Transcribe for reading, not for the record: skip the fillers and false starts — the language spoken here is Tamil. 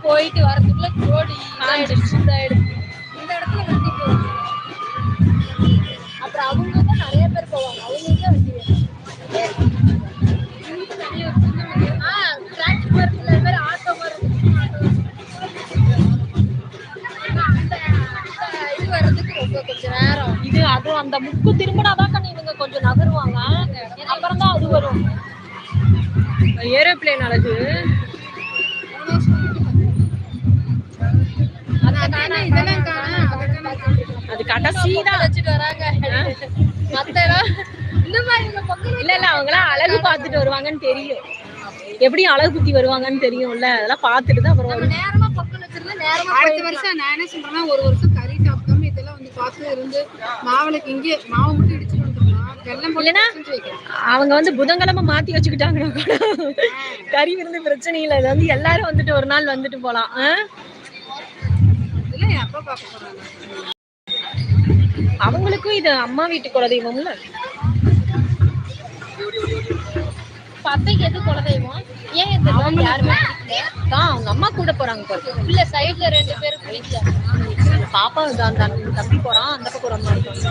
போயிட்டு வரதுக்குள்ள ஜோடி ஆயிடுச்சு. இந்த இடத்துல வண்டி போகுது. அப்புறம் அவங்க தான் நிறைய பேர் போவாங்க. அவங்களுக்கு தான் வண்டி வேணும். ஆட்டோ மாதிரி இது வர்றதுக்கு ரொம்ப கொஞ்சம் நேரம். இது அதுவும் அந்த முக்கு திரும்பினாதான் கண்ணு இவங்க கொஞ்சம் நகருவாங்க. அப்புறம் தான் அது வரும். ஏரோப்ளேன் அழகு. அது கடைசிதான் வச்சுட்டு வராங்க. இல்ல இல்ல அவங்களாம் அழகு பாத்துட்டு வருவாங்கன்னு தெரியும். எப்படி அழகு குத்தி வருவாங்கன்னு தெரியும்ல. அதெல்லாம் பாத்துட்டு தான் அப்புறம் நேரமா பொங்கல் வச்சிருந்தா நேரமா. அடுத்த வருஷம் நான் என்ன சொல்றேன்னா ஒரு வருஷம் கறி சாப்பிடாம இதெல்லாம் வந்து பார்த்து இருந்து மாவுளுக்கு இங்கே மாவு மட்டும் இடிச்சுட்டு வந்துடலாம். இல்லைன்னா அவங்க வந்து புதன்கிழமை மாத்தி வச்சுக்கிட்டாங்கன்னா கூட கறி விருந்து பிரச்சனை இல்லை. அது வந்து எல்லாரும் வந்துட்டு ஒரு நாள் வந்துட்டு போலாம். அவங்களுக்கும் இது அம்மா வீட்டு குலதெய்வம்ல. பத்தைக்கு எது குலதெய்வம்? ஏன் இந்த யாருமே அவங்க அம்மா கூட போறாங்க. இல்ல சைட்ல 2 பேரும் வீட்டுல பாப்பா தம்பி போறான். அந்த பக்கம் ஒரு அம்மா இருக்காங்க.